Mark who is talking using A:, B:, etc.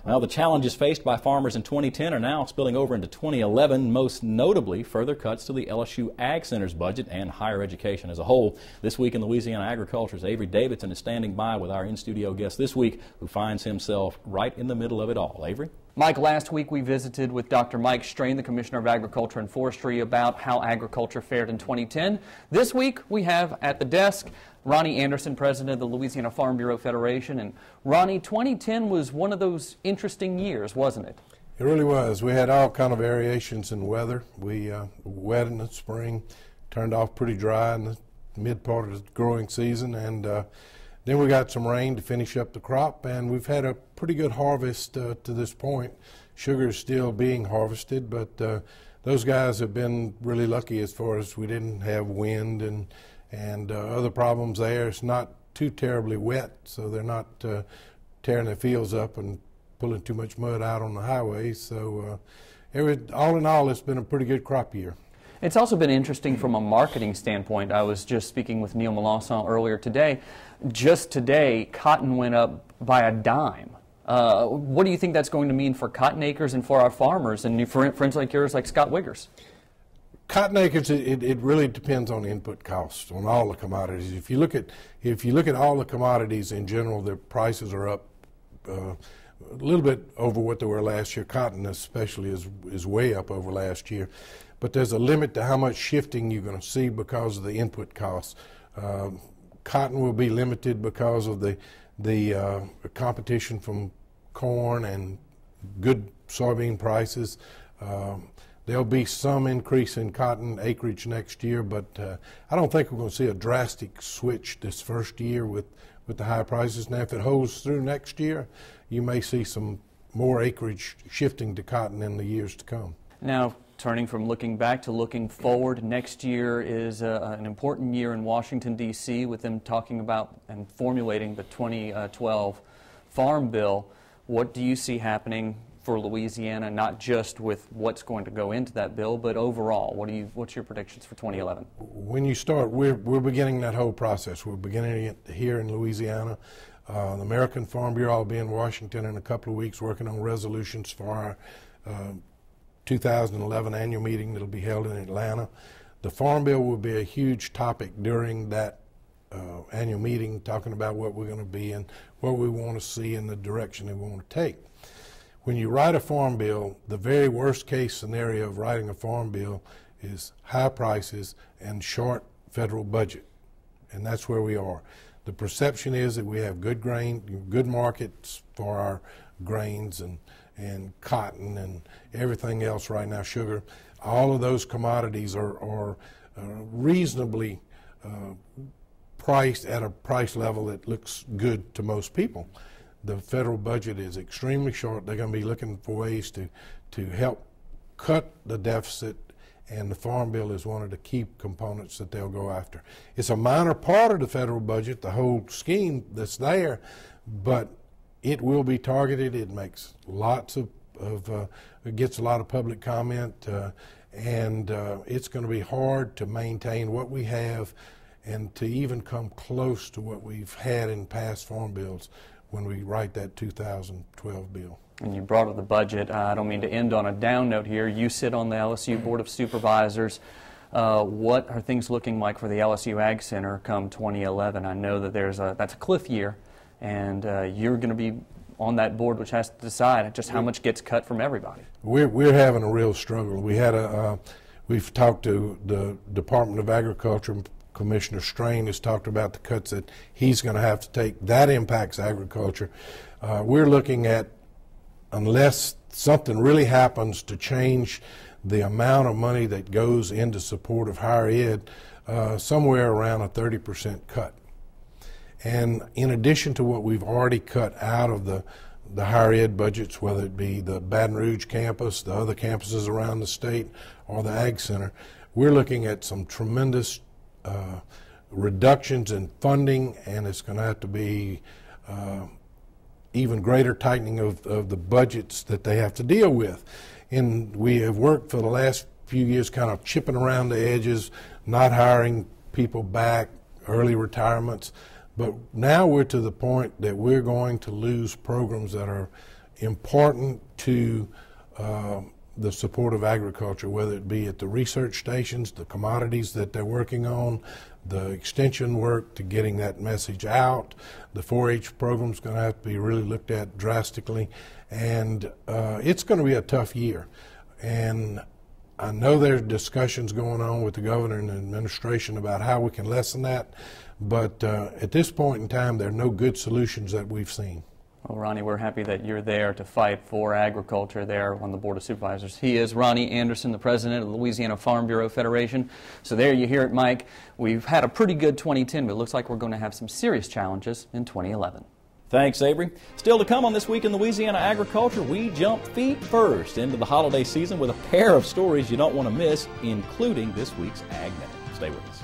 A: Well, the challenges faced by farmers in 2010 are now spilling over into 2011, most notably further cuts to the LSU Ag Center's budget and higher education as a whole. This week in Louisiana Agriculture's Avery Davidson is standing by with our in-studio guest this week, who finds himself right in the middle of it all. Avery?
B: Mike, last week we visited with Dr. Mike Strain, the Commissioner of Agriculture and Forestry, about how agriculture fared in 2010. This week we have at the desk Ronnie Anderson, President of the Louisiana Farm Bureau Federation. And Ronnie, 2010 was one of those interesting years, wasn't it?
C: It really was. We had all kind of variations in weather. We wet in the spring, turned off pretty dry in the mid part of the growing season, and then we got some rain to finish up the crop, and we've had a pretty good harvest to this point. Sugar is still being harvested, but those guys have been really lucky as far as we didn't have wind and other problems there. It's not too terribly wet, so they're not tearing their fields up and pulling too much mud out on the highways. So all in all, it's been a pretty good crop year.
B: It's also been interesting from a marketing standpoint. I was just speaking with Neil Melanson earlier today. Just today, cotton went up by a dime. What do you think that's going to mean for cotton acres and for our farmers and for friends like yours, like Scott Wiggers?
C: Cotton acres, it really depends on input costs on all the commodities. If you look at all the commodities in general, their prices are up a little bit over what they were last year. Cotton especially is way up over last year. But there's a limit to how much shifting you're going to see because of the input costs. Cotton will be limited because of the competition from corn and good soybean prices. There'll be some increase in cotton acreage next year, but I don't think we're going to see a drastic switch this first year with the high prices. Now, if it holds through next year, you may see some more acreage shifting to cotton in the years to come.
B: Now, turning from looking back to looking forward, next year is an important year in Washington, D.C., with them talking about and formulating the 2012 Farm Bill. What do you see happening for Louisiana, not just with what's going to go into that bill, but overall? What's your predictions for 2011?
C: When you start, we're beginning that whole process. We're beginning it here in Louisiana. The American Farm Bureau will be in Washington in a couple of weeks working on resolutions for our 2011 annual meeting that will be held in Atlanta. The Farm Bill will be a huge topic during that annual meeting, talking about what we're going to be and what we want to see and the direction they want to take. When you write a farm bill, the very worst case scenario of writing a farm bill is high prices and short federal budget, and that's where we are. The perception is that we have good grain, good markets for our grains and cotton and everything else right now, sugar. All of those commodities are reasonably priced at a price level that looks good to most people. The federal budget is extremely short. They're going to be looking for ways to help cut the deficit, and the Farm Bill is one of the key components that they'll go after. It's a minor part of the federal budget, the whole scheme that's there, but it will be targeted. It makes lots it gets a lot of public comment, and it's going to be hard to maintain what we have and to even come close to what we've had in past farm bills when we write that 2012 bill.
B: And you brought up the budget. I don't mean to end on a down note here. You sit on the LSU Board of Supervisors. What are things looking like for the LSU Ag Center come 2011? I know that that's a cliff year, and you're going to be on that board, which has to decide just how much gets cut from everybody.
C: We're having a real struggle. We've talked to the Department of Agriculture. Commissioner Strain has talked about the cuts that he's going to have to take. That impacts agriculture. We're looking at, unless something really happens to change the amount of money that goes into support of higher ed, somewhere around a 30% cut. And in addition to what we've already cut out of the higher ed budgets, whether it be the Baton Rouge campus, the other campuses around the state, or the Ag Center, we're looking at some tremendous reductions in funding, and it's going to have to be even greater tightening of the budgets that they have to deal with. And we have worked for the last few years kind of chipping around the edges, not hiring people back, early retirements. But now we're to the point that we're going to lose programs that are important to the support of agriculture, whether it be at the research stations, the commodities that they're working on, the extension work to getting that message out. The 4-H program is going to have to be really looked at drastically, and it's going to be a tough year. And I know there's discussions going on with the governor and the administration about how we can lessen that, but at this point in time, there are no good solutions that we've seen.
B: Well, Ronnie, we're happy that you're there to fight for agriculture there on the Board of Supervisors. He is Ronnie Anderson, the president of the Louisiana Farm Bureau Federation. So there you hear it, Mike. We've had a pretty good 2010, but it looks like we're going to have some serious challenges in 2011.
A: Thanks, Avery. Still to come on This Week in Louisiana Agriculture, we jump feet first into the holiday season with a pair of stories you don't want to miss, including this week's Ag Minute. Stay with us.